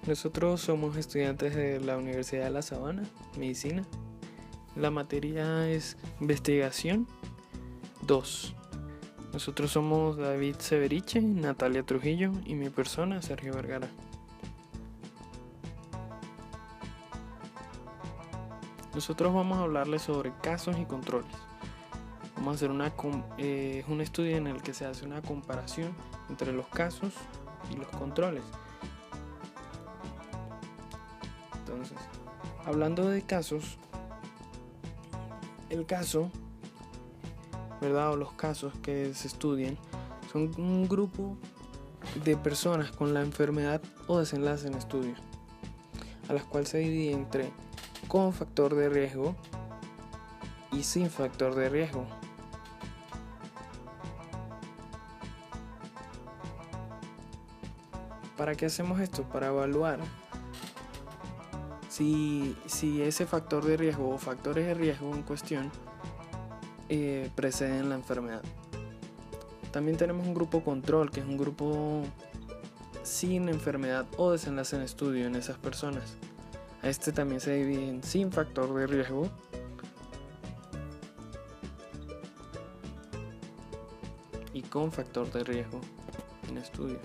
Nosotros somos estudiantes de la Universidad de La Sabana, Medicina. La materia es Investigación 2. Nosotros somos David Severiche, Natalia Trujillo y mi persona, Sergio Vergara. Nosotros vamos a hablarles sobre casos y controles. Vamos a hacer un estudio en el que se hace una comparación entre los casos y los controles. Entonces, hablando de casos, el caso, ¿verdad? O los casos que se estudian son un grupo de personas con la enfermedad o desenlace en estudio, a las cuales se divide entre con factor de riesgo y sin factor de riesgo. ¿Para qué hacemos esto? Para evaluar si ese factor de riesgo o factores de riesgo en cuestión preceden la enfermedad. También tenemos un grupo control, que es un grupo sin enfermedad o desenlace en estudio en esas personas. A este también se divide en sin factor de riesgo y con factor de riesgo en estudio.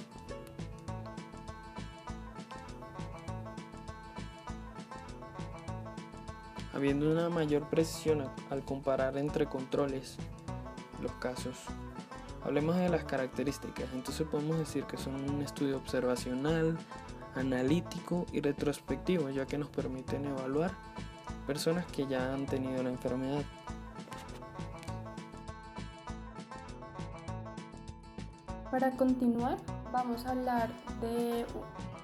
Habiendo una mayor precisión al comparar entre controles los casos. Hablemos de las características. Entonces podemos decir que son un estudio observacional, analítico y retrospectivo, ya que nos permiten evaluar personas que ya han tenido la enfermedad. Para continuar, vamos a hablar de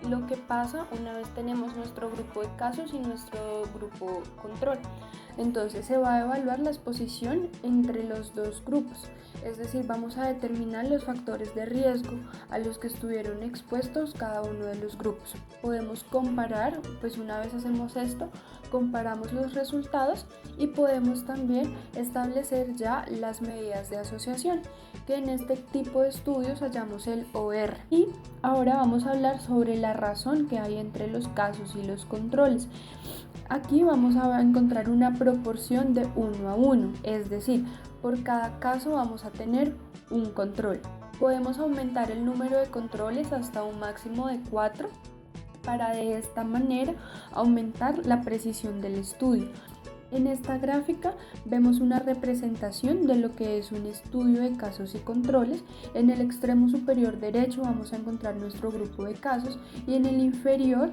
lo que pasa una vez tenemos nuestro grupo de casos y nuestro grupo control. Entonces se va a evaluar la exposición entre los dos grupos, es decir, vamos a determinar los factores de riesgo a los que estuvieron expuestos cada uno de los grupos. Podemos comparar, pues una vez hacemos esto, comparamos los resultados y podemos también establecer ya las medidas de asociación, que en este tipo de estudios hallamos el OR. Y ahora vamos a hablar sobre la razón que hay entre los casos y los controles. Aquí vamos a encontrar una proporción de 1 a 1, es decir, por cada caso vamos a tener un control. Podemos aumentar el número de controles hasta un máximo de 4 para de esta manera aumentar la precisión del estudio. En esta gráfica vemos una representación de lo que es un estudio de casos y controles. En el extremo superior derecho vamos a encontrar nuestro grupo de casos y en el inferior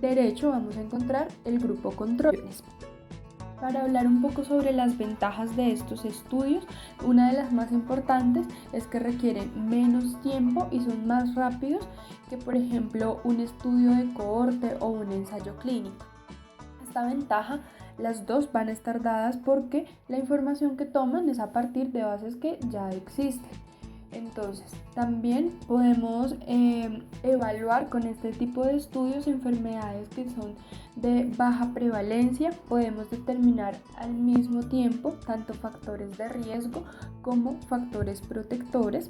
derecho vamos a encontrar el grupo controles. Para hablar un poco sobre las ventajas de estos estudios, una de las más importantes es que requieren menos tiempo y son más rápidos que, por ejemplo, un estudio de cohorte o un ensayo clínico. Esta ventaja, las dos van a estar dadas porque la información que toman es a partir de bases que ya existen. Entonces, también podemos evaluar con este tipo de estudios enfermedades que son de baja prevalencia. Podemos determinar al mismo tiempo tanto factores de riesgo como factores protectores.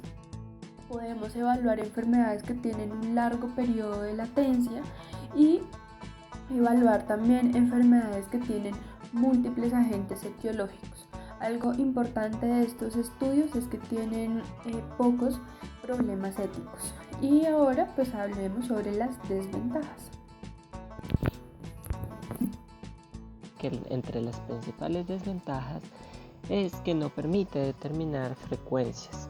Podemos evaluar enfermedades que tienen un largo periodo de latencia y evaluar también enfermedades que tienen múltiples agentes etiológicos. Algo importante de estos estudios es que tienen pocos problemas éticos. Y ahora pues hablemos sobre las desventajas. Entre las principales desventajas es que no permite determinar frecuencias.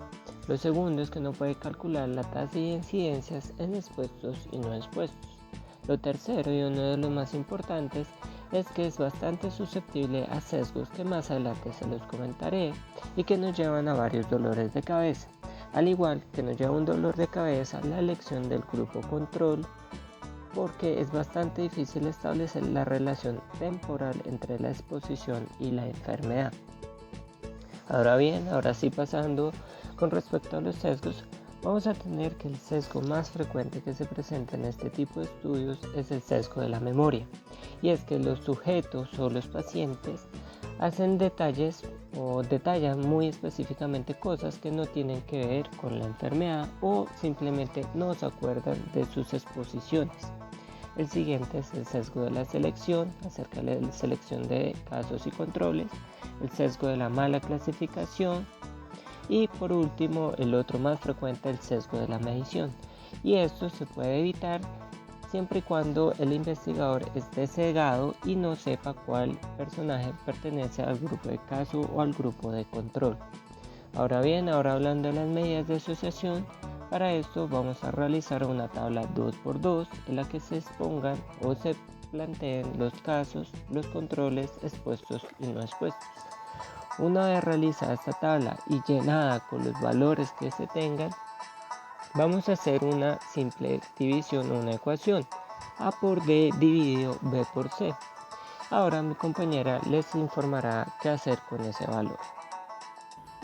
Lo segundo es que no puede calcular la tasa de incidencias en expuestos y no expuestos. Lo tercero, y uno de los más importantes, es que es bastante susceptible a sesgos que más adelante se los comentaré y que nos llevan a varios dolores de cabeza, al igual que nos lleva un dolor de cabeza la elección del grupo control, porque es bastante difícil establecer la relación temporal entre la exposición y la enfermedad. Ahora bien, ahora sí pasando con respecto a los sesgos, vamos a tener que el sesgo más frecuente que se presenta en este tipo de estudios es el sesgo de la memoria, y es que los sujetos o los pacientes hacen detalles o detallan muy específicamente cosas que no tienen que ver con la enfermedad o simplemente no se acuerdan de sus exposiciones. El siguiente es el sesgo de la selección, acerca de la selección de casos y controles, el sesgo de la mala clasificación y por último el otro más frecuente, el sesgo de la medición. Y esto se puede evitar siempre y cuando el investigador esté cegado y no sepa cuál personaje pertenece al grupo de caso o al grupo de control. Ahora bien, ahora hablando de las medidas de asociación, para esto vamos a realizar una tabla 2x2 en la que se expongan o se planteen los casos, los controles expuestos y no expuestos. Una vez realizada esta tabla y llenada con los valores que se tengan, vamos a hacer una simple división o una ecuación. A por B dividido B por C. Ahora mi compañera les informará qué hacer con ese valor.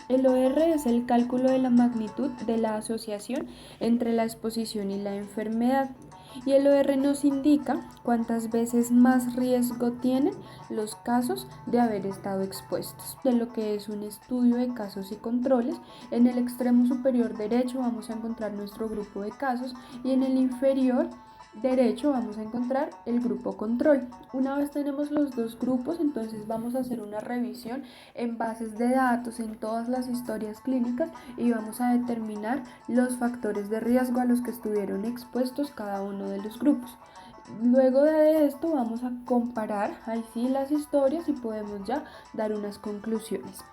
El OR es el cálculo de la magnitud de la asociación entre la exposición y la enfermedad. Y el OR nos indica cuántas veces más riesgo tienen los casos de haber estado expuestos. De lo que es un estudio de casos y controles, en el extremo superior derecho vamos a encontrar nuestro grupo de casos y en el inferior derecho vamos a encontrar el grupo control. Una vez tenemos los dos grupos, entonces vamos a hacer una revisión en bases de datos, en todas las historias clínicas y vamos a determinar los factores de riesgo a los que estuvieron expuestos cada uno de los grupos. Luego de esto vamos a comparar ahí sí las historias y podemos ya dar unas conclusiones.